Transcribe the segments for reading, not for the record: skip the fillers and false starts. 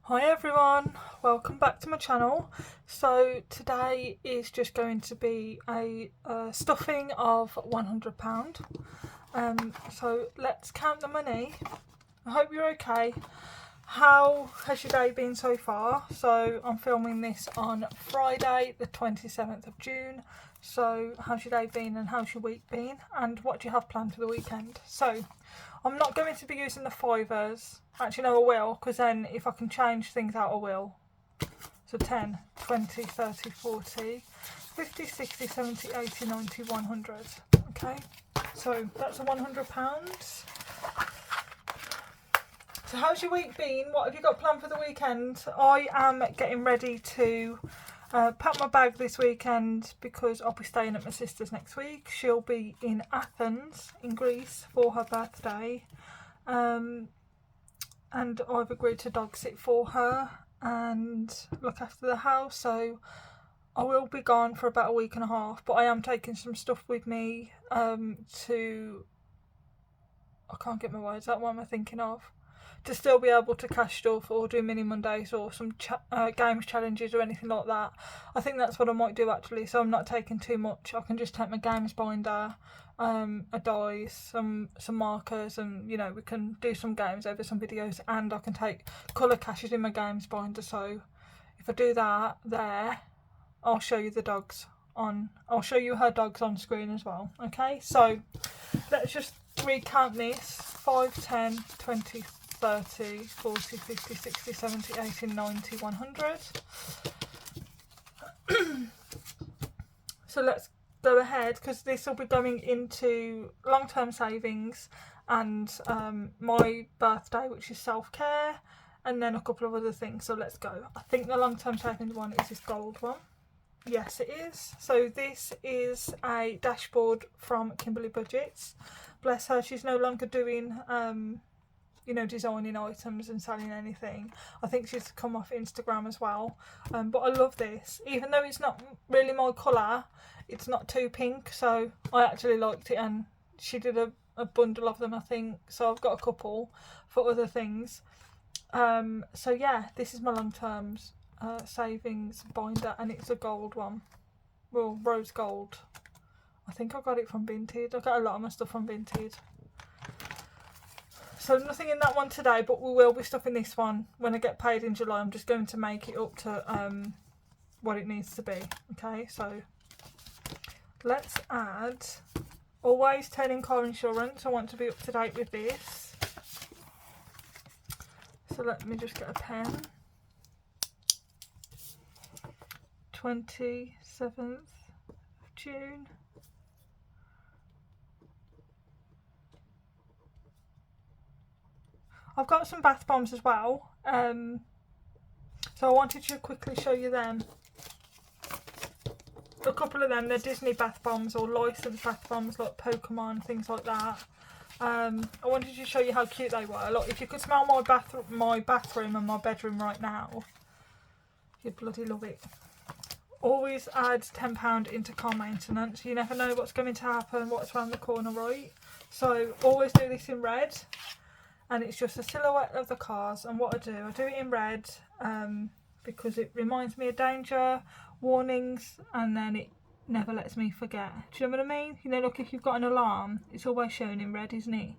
Hi everyone, welcome back to my channel. So today is just going to be a stuffing of £100. So let's count the money. I hope you're okay. How has your day been so far? So I'm filming this on Friday the 27th of June. So how's your day been and how's your week been and what do you have planned for the weekend? So I'm not going to be using the fivers. Actually no, I will, because then if I can change things out I will. So 10, 20, 30, 40, 50, 60, 70, 80, 90, 100. Okay, so that's a £100. So how's your week been? What have you got planned for the weekend? I am getting ready to pack my bag this weekend because I'll be staying at my sister's next week. She'll be in Athens in Greece for her birthday, and I've agreed to dog sit for her and look after the house, so I will be gone for about a week and a half, but I am taking some stuff with me to, I can't get my words out, what am I thinking of? To still be able to cash stuff or do mini Mondays or some games challenges or anything like that. I think that's what I might do actually, so I'm not taking too much. I can just take my games binder, a dice, some markers, and you know, we can do some games over some videos, and I can take colour caches in my games binder. So if I do that there, I'll show you the dogs on, I'll show you her dogs on screen as well. Okay, so let's just recount this. 5, 10, 20, 30, 40, 50, 60, 70, 80, 90, 100. So let's go ahead, because this will be going into long-term savings and my birthday, which is self-care, and then a couple of other things. So let's go. I think the long-term savings one is this gold one. Yes, it is. So this is a dashboard from Kimberly Budgets. Bless her, she's no longer doing you know, designing items and selling anything. I think she's come off Instagram as well, but I love this. Even though it's not really my colour, it's not too pink, so I actually liked it, and she did a bundle of them, I think, so I've got a couple for other things. So yeah, this is my long term savings binder, and it's a gold one, well, rose gold. I think I got it from Vinted. I got a lot of my stuff from Vinted. So nothing in that one today, but we will be stuffing this one when I get paid in July. I'm just going to make it up to what it needs to be. Okay, so let's add, always turning car insurance. I want to be up to date with this. So let me just get a pen. 27th of June. I've got some bath bombs as well, so I wanted to quickly show you them. A couple of them, they're Disney bath bombs or licensed bath bombs like Pokemon, things like that. I wanted to show you how cute they were. Look, if you could smell my bathroom and my bedroom right now, you'd bloody love it. Always add £10 into car maintenance. You never know what's going to happen, what's around the corner, right? So always do this in red. And it's just a silhouette of the cars, and what I do it in red because it reminds me of danger, warnings, and then it never lets me forget. Do you know what I mean? You know, look, if you've got an alarm, it's always shown in red, isn't it?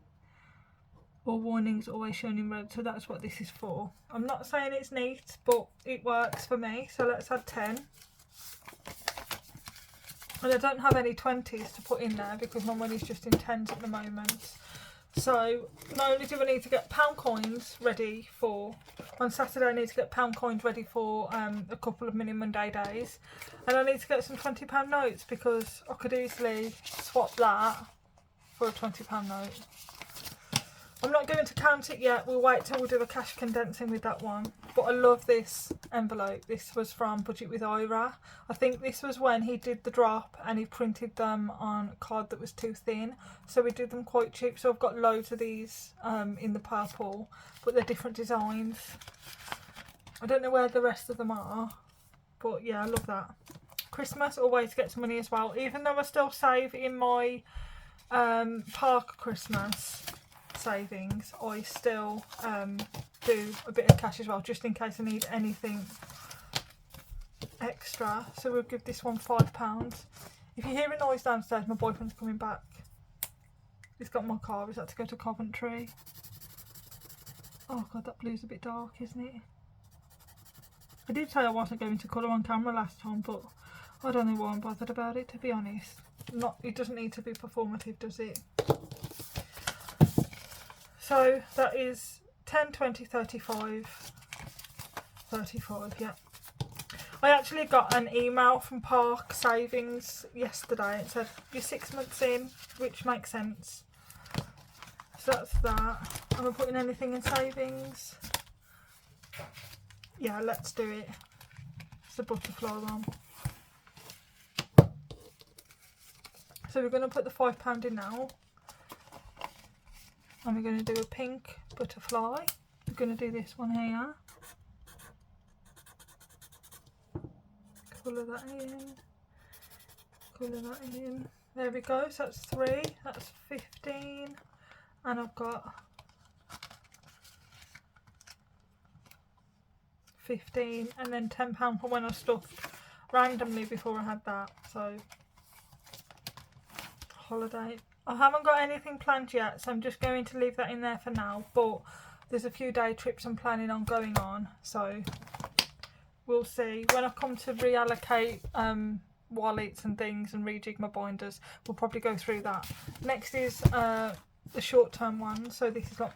Or warnings always shown in red, so that's what this is for. I'm not saying it's neat, but it works for me, so let's add 10. And I don't have any 20s to put in there because my money's just in 10s at the moment. So not only do I need to get pound coins ready for, on Saturday I need to get pound coins ready for a couple of mini Monday days, and I need to get some £20 notes because I could easily swap that for a £20 note. I'm not going to count it yet, we'll wait till we do a cash condensing with that one. But I love this envelope. This was from Budget with Ira. I think this was when he did the drop and he printed them on a card that was too thin, so we did them quite cheap. So I've got loads of these in the purple, but they're different designs. I don't know where the rest of them are, but yeah, I love that. Christmas always gets money as well, even though I still save in my park Christmas savings, I still do a bit of cash as well, just in case I need anything extra. So we'll give this one £5. If you hear a noise downstairs, my boyfriend's coming back. He's got my car, he's had to go to Coventry. Oh god, that blue's a bit dark, isn't it? I did say I wasn't going to colour on camera last time, but I don't know why I'm bothered about it, to be honest. It doesn't need to be performative, does it? So that is 10, 20, 35, 35, yeah. I actually got an email from Park Savings yesterday. It said, you're 6 months in, which makes sense. So that's that. Am I putting anything in savings? Yeah, let's do it. It's the butterfly one. So we're going to put the £5 in now. And we're going to do a pink butterfly. We're going to do this one here. Colour that in. Colour that in. There we go. So that's 3. That's 15. And I've got 15. And then £10 for when I stuffed randomly before I had that. So holiday. I haven't got anything planned yet, so I'm just going to leave that in there for now, but there's a few day trips I'm planning on going on, so we'll see. When I come to reallocate wallets and things and rejig my binders, we'll probably go through that. Next is the short-term one, so this is like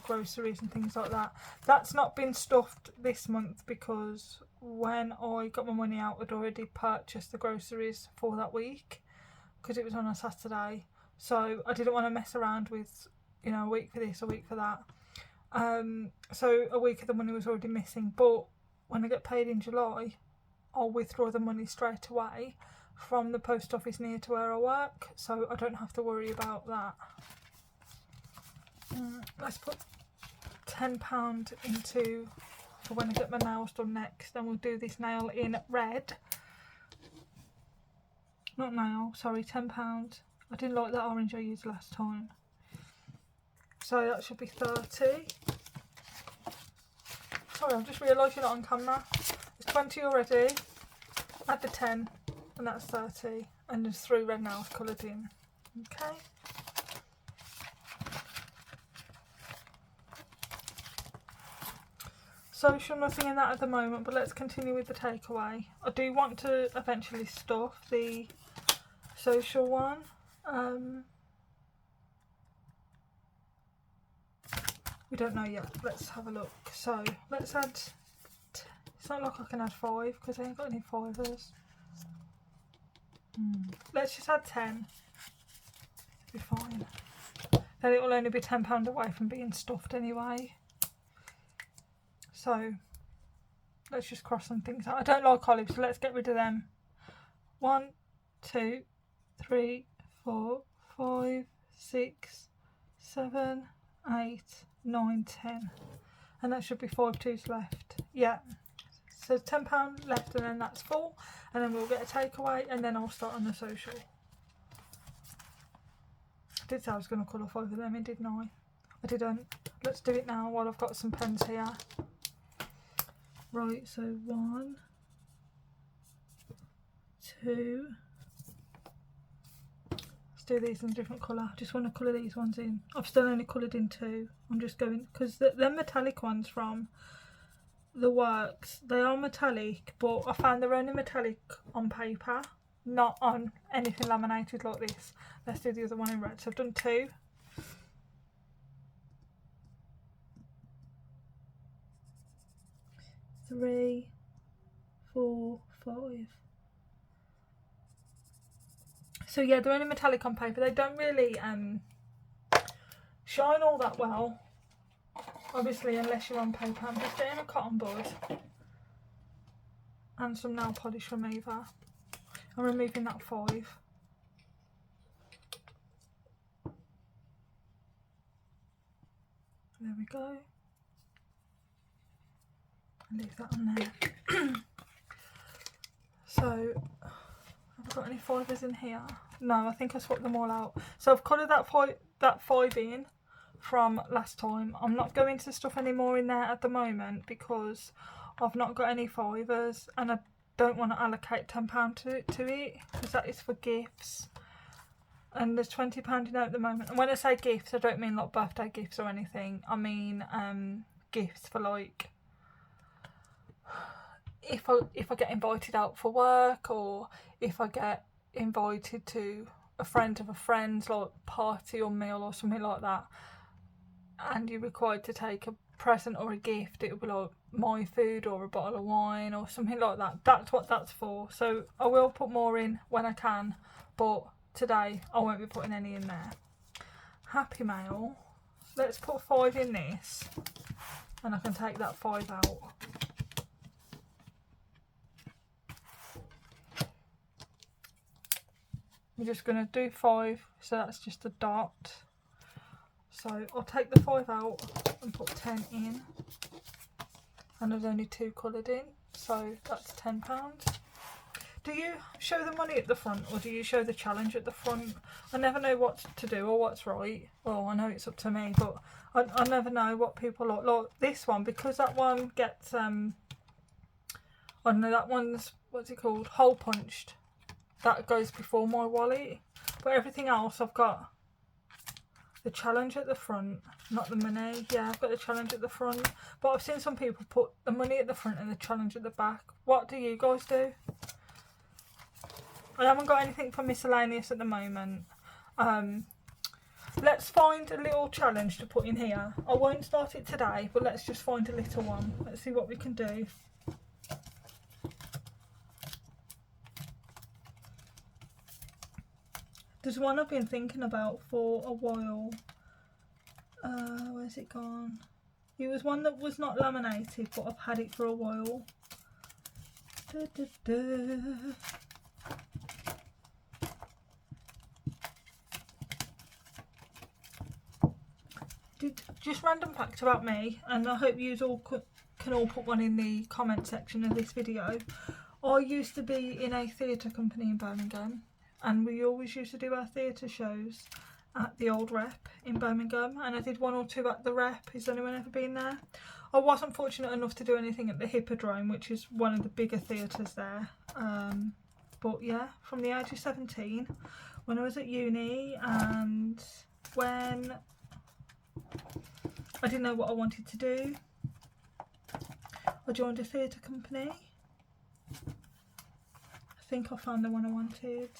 groceries and things like that. That's not been stuffed this month because when I got my money out, I'd already purchased the groceries for that week because it was on a Saturday. So I didn't want to mess around with, you know, a week for this, a week for that. So a week of the money was already missing. But when I get paid in July, I'll withdraw the money straight away from the post office near to where I work. So I don't have to worry about that. Let's put £10 into for when I get my nails done next. Then we'll do this nail in red. Not nail, sorry, £10. I didn't like that orange I used last time. So that should be 30. Sorry, I've just realised you're not on camera. It's 20 already. Add the 10 and that's 30. And there's 3 red nails coloured in. Okay. Social, nothing in that at the moment, but let's continue with the takeaway. I do want to eventually stuff the social one. We don't know yet. Let's have a look. So let's add. It's not like I can add 5 because I ain't got any 5ers. Let's just add 10. It'll be fine. Then it will only be £10 away from being stuffed anyway. So let's just cross some things out. I don't like olives, so let's get rid of them. 1, 2, 3, 4, 5, 6, 7, 8, 9, 10. And that should be 5 2s left. Yeah. So £10 left and then that's full. And then we'll get a takeaway and then I'll start on the social. I did say I was going to colour 5 of them in, didn't I? I didn't. Let's do it now while I've got some pens here. Right, so 1, 2. Let's do these in a different colour. I just want to colour these ones in. I've still only coloured in 2. I'm just going, because the metallic ones from the works, they are metallic, but I found they're only metallic on paper, not on anything laminated like this. Let's do the other one in red. So I've done 2. 3, 4, 5. So yeah, they're only metallic on paper. They don't really shine all that well, obviously, unless you're on paper. I'm just getting a cotton bud and some nail polish remover. I'm removing that 5. There we go. Leave that on there. So, have I got any 5ers in here? No, I think I swapped them all out. So I've coloured that 5 in from last time. I'm not going to stuff anymore in there at the moment because I've not got any fivers and I don't want to allocate £10 to it because that is for gifts. And there's £20 in there at the moment. And when I say gifts, I don't mean like birthday gifts or anything. I mean gifts for like if I get invited out for work, or if I get invited to a friend of a friend's like party or meal or something like that, and you're required to take a present or a gift, it will be like my food or a bottle of wine or something like that. That's what that's for. So I will put more in when I can, but today I won't be putting any in there. Happy Mail, let's put 5 in this and I can take that 5 out. I'm just going to do 5, so that's just a dot. So I'll take the 5 out and put 10 in, and there's only 2 coloured in, so that's £10. Do you show the money at the front or do you show the challenge at the front? I never know what to do or what's right. Well, I know it's up to me, but I never know what people like. Like this one, because that one gets, I don't know, that one's, what's it called, hole punched. That goes before my wallet. But everything else I've got the challenge at the front, not the money. Yeah, I've got the challenge at the front. But I've seen some people put the money at the front and the challenge at the back. What do you guys do? I haven't got anything for miscellaneous at the moment. Let's find a little challenge to put in here. I won't start it today, but let's just find a little one. Let's see what we can do. There's one I've been thinking about for a while. Where's it gone? It was one that was not laminated, but I've had it for a while. Da, da, da. Just random fact about me, and I hope you all can all put one in the comment section of this video. I used to be in a theatre company in Birmingham, and we always used to do our theatre shows at the old Rep in Birmingham, and I did 1 or 2 at the Rep. Has anyone ever been there? I wasn't fortunate enough to do anything at the Hippodrome, which is one of the bigger theatres there. But yeah, from the age of 17, when I was at uni, and when I didn't know what I wanted to do, I joined a theatre company. I think I found the one I wanted.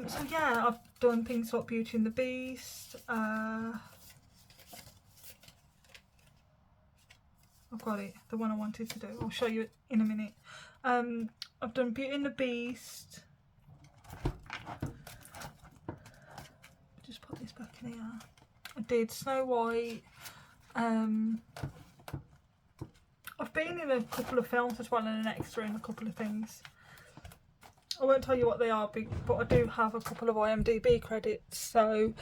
So yeah, I've done things like Beauty and the Beast. I've got it, the one I wanted to do. I'll show you in a minute. I've done Beauty and the Beast. Just put this back in here. I did Snow White. I've been in a couple of films as well and an extra in a couple of things. I won't tell you what they are, but I do have a couple of IMDb credits. So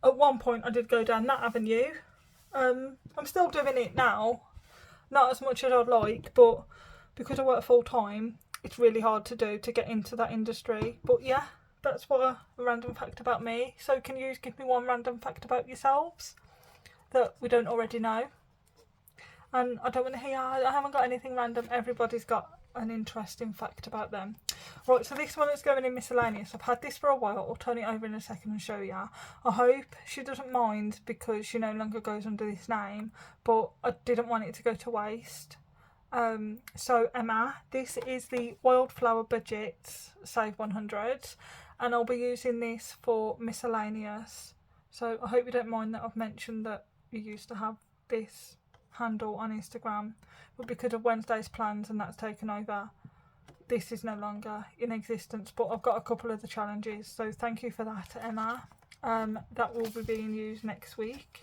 at one point I did go down that avenue. I'm still doing it now, not as much as I'd like, but because I work full time, it's really hard to do to get into that industry. But yeah, that's what a random fact about me. So can you give me one random fact about yourselves that we don't already know? And I don't want to hear, I haven't got anything random. Everybody's got an interesting fact about them. Right, so this one is going in miscellaneous. I've had this for a while. I'll turn it over in a second and show you. I hope she doesn't mind because she no longer goes under this name, but I didn't want it to go to waste. So Emma, this is the Wildflower Budget Save 100, and I'll be using this for miscellaneous. So I hope you don't mind that I've mentioned that you used to have this handle on Instagram, but because of Wednesday's plans and that's taken over, this is no longer in existence. But I've got a couple of the challenges, so thank you for that, Emma. That will be being used next week.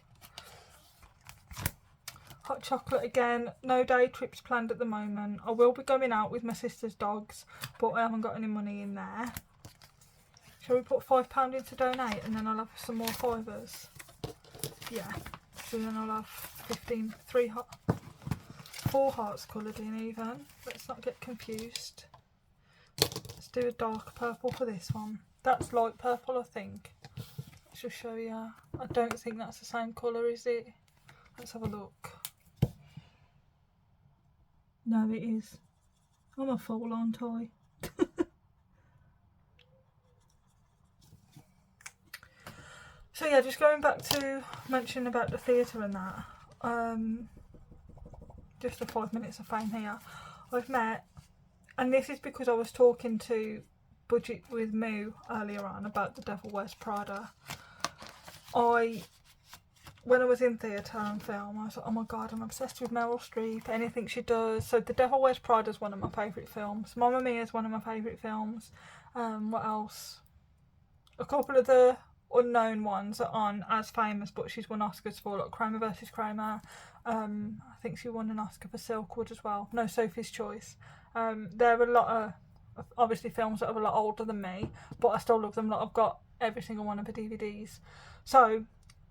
Hot chocolate again, no day trips planned at the moment. I will be going out with my sister's dogs, but I haven't got any money in there. Shall we put £5 in to donate and then I'll have some more fivers? Yeah, so then I'll have 15, 4 hearts coloured in even. Let's not get confused. Let's do a dark purple for this one. That's light purple, I think. Let's let's just show you. I don't think that's the same colour, is it? Let's have a look. No, it is. I'm a fool, aren't I? So yeah, just going back to mention about the theatre and that. Just the 5 minutes of fame here. I've met, and this is because I was talking to Budget with Moo earlier on about The Devil Wears Prada. When I was in theatre and film, I was like, oh my god, I'm obsessed with Meryl Streep, anything she does. So The Devil Wears Prada is one of my favourite films. Mamma Mia is one of my favourite films. What else? A couple of the unknown ones that aren't as famous, but she's won Oscars for, like Kramer versus Kramer. I think she won an Oscar for Silkwood as well. No, Sophie's Choice. There are a lot of obviously films that are a lot older than me, but I still love them. Like, I've got every single one of her DVDs. So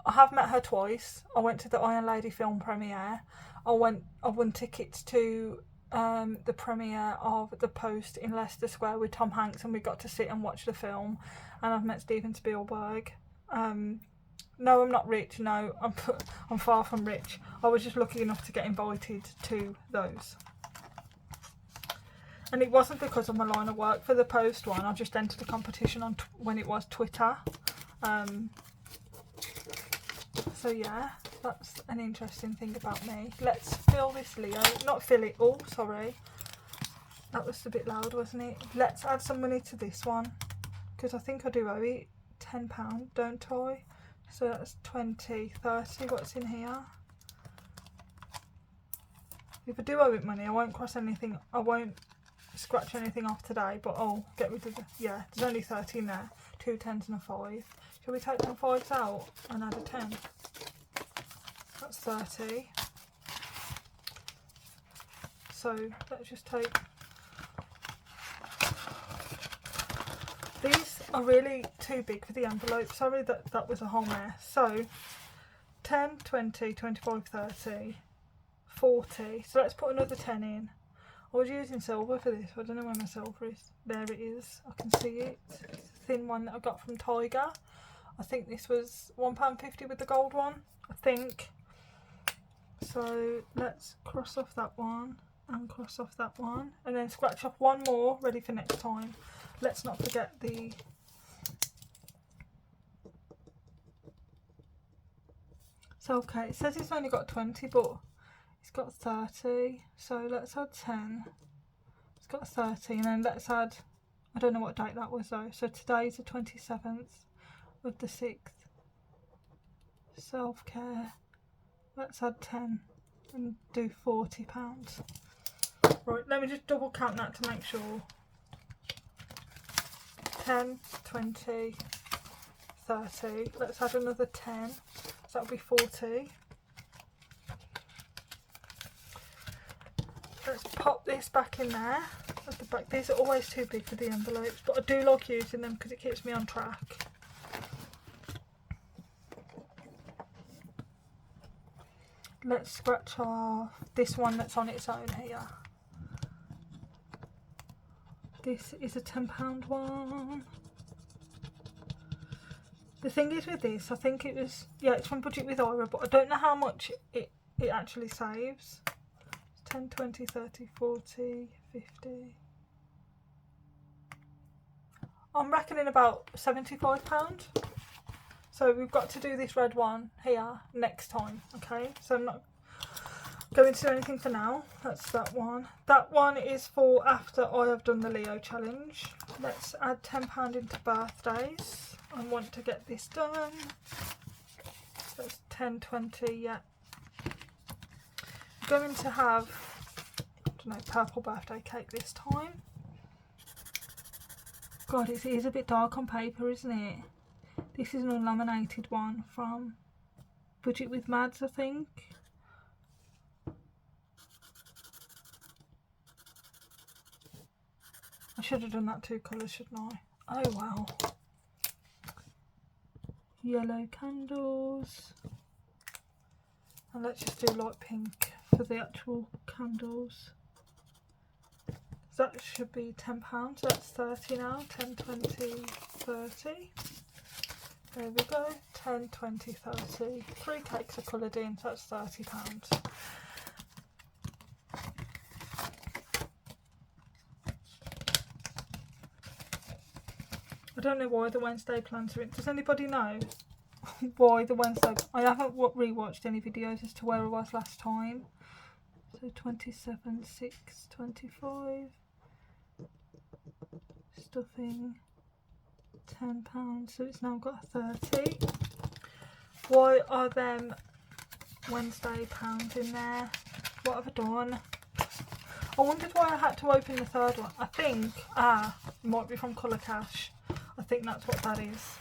I have met her twice. I went to the Iron Lady film premiere. I won tickets to the premiere of The Post in Leicester Square with Tom Hanks, and we got to sit and watch the film. And I've met Steven Spielberg. No, I'm not rich. No, I'm far from rich. I was just lucky enough to get invited to those. And it wasn't because of my line of work for the Post one. I just entered a competition on when it was Twitter. So yeah, that's an interesting thing about me. Let's fill this Leo. Not fill it. Oh, sorry. That was a bit loud, wasn't it? Let's add some money to this one, because I think I do owe it £10, don't I? So that's 20, 30. What's in here? If I do owe it money, I won't cross anything. I won't scratch anything off today, but I'll get rid of the, yeah, there's only 30 in there. 2 10s and a 5. Shall we take them 5s out and add a 10? That's 30. So let's just take, these are really too big for the envelope. Sorry that was a whole mess. So 10, 20, 25, 30, 40. So let's put another 10 in. I was using silver for this. I don't know where my silver is. There it is. I can see it. It's a thin one that I got from Tiger. I think this was £1.50 with the gold one, I think. So let's cross off that one and cross off that one, and then scratch off one more ready for next time. Let's not forget the so okay, it says it's only got 20, but it's got 30, so let's add 10. It's got 30, and then let's add, I don't know what date that was though, so today's the 27th of the 6th. Self-care, let's add 10 and do £40. Right, let me just double count that to make sure. 10, 20, 30, let's add another 10, so that'll be 40. Let's pop this back in there at the back. These are always too big for the envelopes, but I do like using them because it keeps me on track. Let's scratch off this one that's on its own here. This is a £10 one. The thing is with this, I think it was, yeah, it's from Budget with Ira, but I don't know how much it actually saves. 10, 20, 30, 40, 50. I'm reckoning about £75. So we've got to do this red one here next time, okay? So I'm not going to do anything for now. That's that one. That one is for after I have done the Leo challenge. Let's add £10 into birthdays. I want to get this done. So it's 10, 20, yeah. I'm going to have, I don't know, purple birthday cake this time. God, it is a bit dark on paper, isn't it? This is an unlaminated one from Budget with Mads, I think. I should have done that 2 colours, shouldn't I? Oh well. Yellow candles. And let's just do light pink for the actual candles. That should be £10. That's 30 now. 10, 20, 30. There we go, 10, 20, 30. 3 cakes are coloured in, so that's £30. I don't know why the Wednesday plans are in. Does anybody know why the Wednesday? I haven't rewatched any videos as to where I was last time. So 27, 6, 25. Stuffing, £10. So it's now got 30. Why are them Wednesday pounds in there? What have I done? I wondered why I had to open the third one. I think, it might be from Colour Cash. I think that's what that is.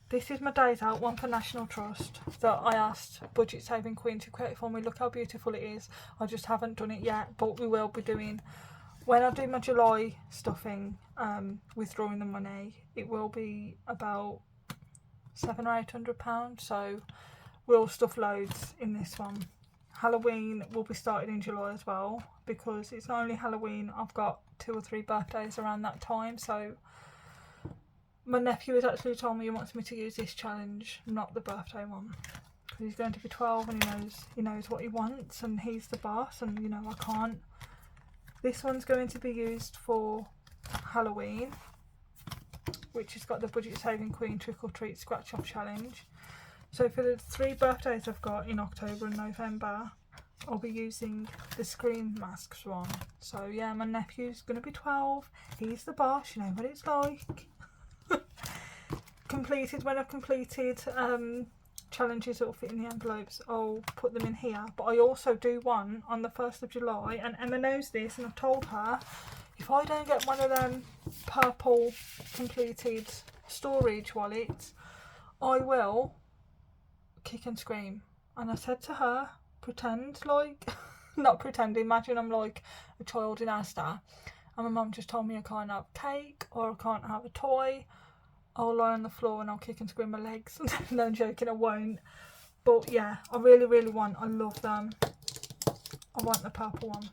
This is my days out one for National Trust that I asked Budget Saving Queen to create for me. Look how beautiful it is. I just haven't done it yet, but we will be doing. When I do my July stuffing, withdrawing the money, it will be about £700 or £800. So we'll stuff loads in this one. Halloween will be started in July as well, because it's not only Halloween, I've got 2 or 3 birthdays around that time. So my nephew has actually told me he wants me to use this challenge, not the birthday one, because he's going to be 12 and he knows what he wants, and he's the boss, and you know I can't. This one's going to be used for Halloween, which has got the Budget Saving Queen Trick or Treat Scratch Off Challenge. So for the 3 birthdays I've got in October and November, I'll be using the Scream Masks one. So yeah, my nephew's going to be 12. He's the boss, you know what it's like. When I've completed challenges that will fit in the envelopes, I'll put them in here. But I also do one on the 1st of July, and Emma knows this, and I've told her if I don't get one of them purple completed storage wallets, I will kick and scream. And I said to her, pretend like not pretend, imagine I'm like a child in Asda, and my mum just told me I can't have cake or I can't have a toy. I'll lie on the floor and I'll kick and scream my legs. No, I'm joking, I won't. But yeah, I really I love them. I want the purple one.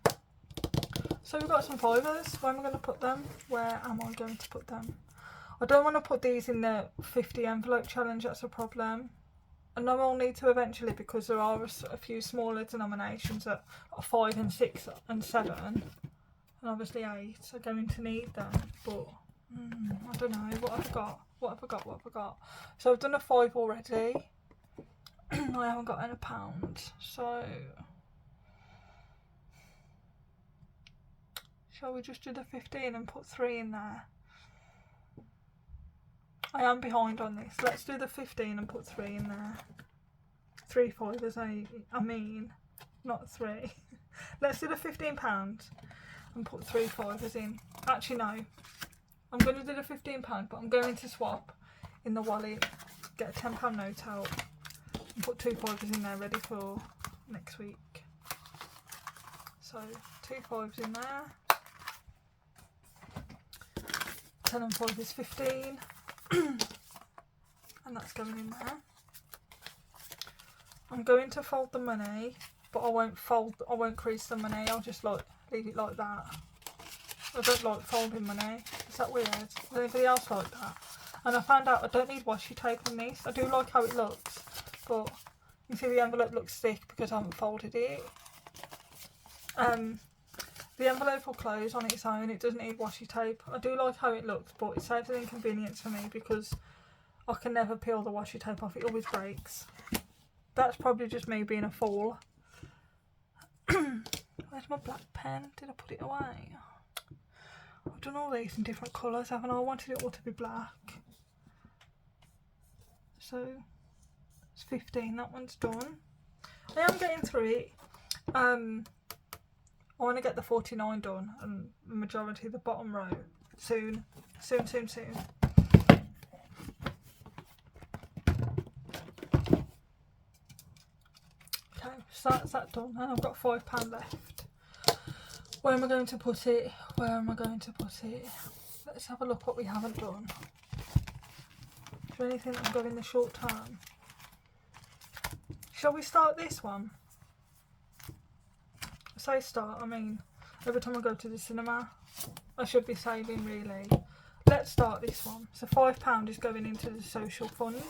So we've got some fivers. Where am I going to put them? Where am I going to put them? I don't want to put these in the 50 envelope challenge, that's a problem. I know I'll need to eventually, because there are a few smaller denominations that are 5 and 6 and 7. And obviously 8 are going to need them. But I don't know, what have I got? So I've done a 5 already. I haven't got any pounds, so shall we just do the 15 and put 3 in there? I am behind on this. Let's do the 15 and put 3 in there. 3 fivers, I mean, not 3. Let's do the £15 and put 3 fivers in. Actually no, I'm going to do the £15, but I'm going to swap in the wallet, get a £10 note out and put 2 fivers in there ready for next week. So 2 fivers in there. 10 and 5 is 15. And that's going in there. I'm going to fold the money, but I won't crease the money, I'll just like leave it like that. I don't like folding money. Is that weird? Does anybody else like that? And I found out I don't need washi tape on this. I do like how it looks, but you see the envelope looks thick because I haven't folded it. The envelope will close on its own, it doesn't need washi tape. I do like how it looks, but it saves an inconvenience for me because I can never peel the washi tape off, it always breaks. That's probably just me being a fool. Where's my black pen? Did I put it away? I've done all these in different colours, haven't I? I wanted it all to be black. So it's 15, that one's done. I am getting through it. I want to get the 49 done and the majority of the bottom row soon. Soon. Okay, so that's that done, and I've got £5 left. Where am I going to put it? Let's have a look what we haven't done. Is there anything that can go in the short term? Shall we start this one? I say start, I mean every time I go to the cinema. I should be saving really. let's start this one. So £5 is going into the social fund,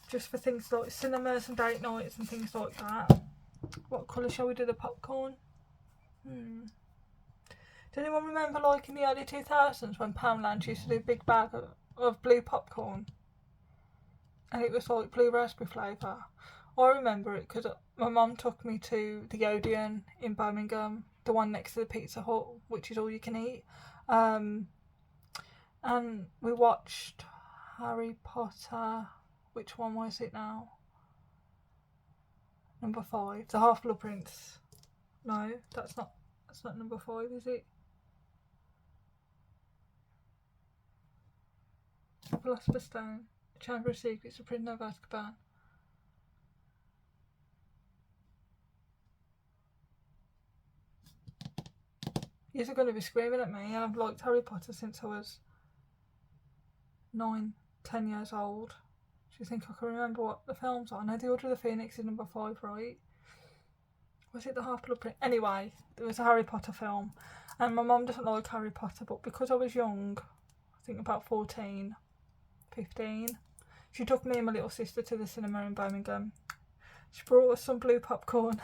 just for things like cinemas and date nights and things like that. What colour shall we do the popcorn? Does anyone remember, like, in the early 2000s when Poundland used to do a big bag of blue popcorn? And it was like blue raspberry flavour. I remember it because my mum took me to the Odeon in Birmingham, the one next to the Pizza Hut, which is all you can eat. And we watched Harry Potter. Which one was it now? Number 5, the Half-Blood Prince. No, that's not number 5, is it? Philosopher's Stone, Chamber of Secrets, The Prisoner of Azkaban. You're going to be screaming at me. I've liked Harry Potter since I was 9, 10 years old. Do you think I can remember what the films are? I know The Order of the Phoenix is number 5, right? Was it the Half-Blood Prince? Anyway, there was a Harry Potter film, and my mum doesn't like Harry Potter, but because I was young, I think about 14, 15, she took me and my little sister to the cinema in Birmingham. She brought us some blue popcorn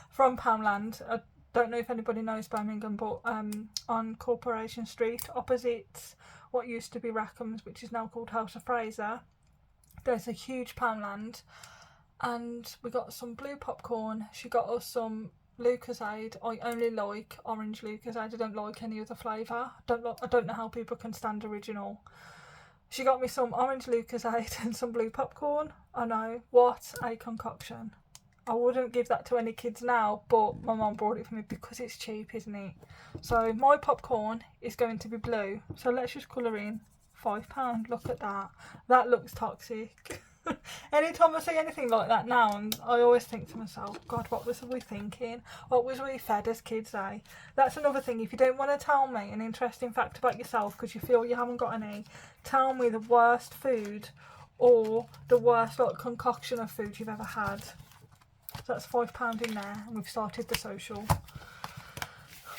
from Poundland. I don't know if anybody knows Birmingham, but on Corporation Street, opposite what used to be Rackham's, which is now called House of Fraser, there's a huge Poundland, and we got some blue popcorn. She got us some Lucozade. I only like orange Lucozade. I don't like any other flavour. I don't know how people can stand original. She got me some orange Lucozade and some blue popcorn. I know, what a concoction. I wouldn't give that to any kids now, but my mum brought it for me because it's cheap, isn't it? So my popcorn is going to be blue. So let's just colour in £5. Look at that. That looks toxic. Anytime I see anything like that now, and I always think to myself, God, what was we thinking? What was we fed as kids, eh? That's another thing. If you don't want to tell me an interesting fact about yourself because you feel you haven't got any, tell me the worst food or the worst like concoction of food you've ever had. So that's £5 in there, and we've started the social.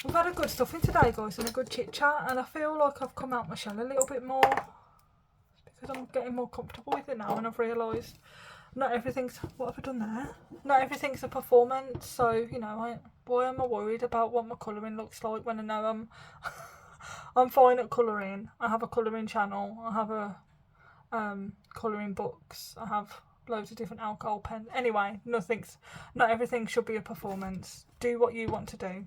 We've had a good stuff in today, guys, and a good chit chat, and I feel like I've come out my shell a little bit more because I'm getting more comfortable with it now, and I've realised not everything's, what have I done there? Not everything's a performance, so, you know, why am I worried about what my colouring looks like when I know I'm fine at colouring. I have a colouring channel, I have a colouring books, I have loads of different alcohol pens. Anyway, not everything should be a performance. Do what you want to do.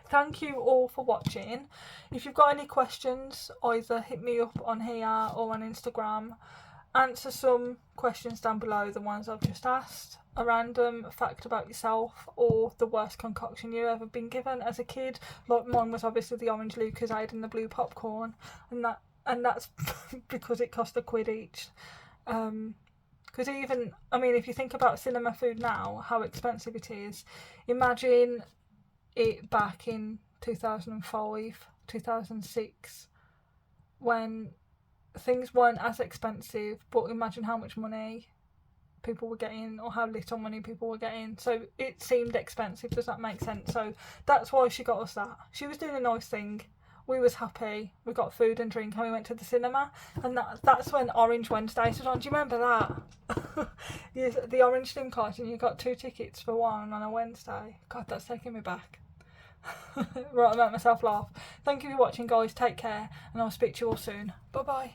Thank you all for watching. If you've got any questions, either hit me up on here or on Instagram. Answer some questions down below, the ones I've just asked. A random fact about yourself, or the worst concoction you've ever been given as a kid. Like mine was obviously the orange Lucozade and the blue popcorn, and that's because it cost £1 each. Because even, I mean, if you think about cinema food now, how expensive it is, imagine it back in 2005, 2006, when things weren't as expensive, but imagine how much money people were getting, or how little money people were getting. So it seemed expensive. Does that make sense? So that's why she got us that. She was doing a nice thing. We was happy. We got food and drink, and we went to the cinema. And that's when Orange Wednesdays was on. Do you remember that? Yes, the orange SIM card, and you got 2 tickets for one on a Wednesday. God, that's taking me back. Right, I made myself laugh. Thank you for watching, guys. Take care, and I'll speak to you all soon. Bye bye.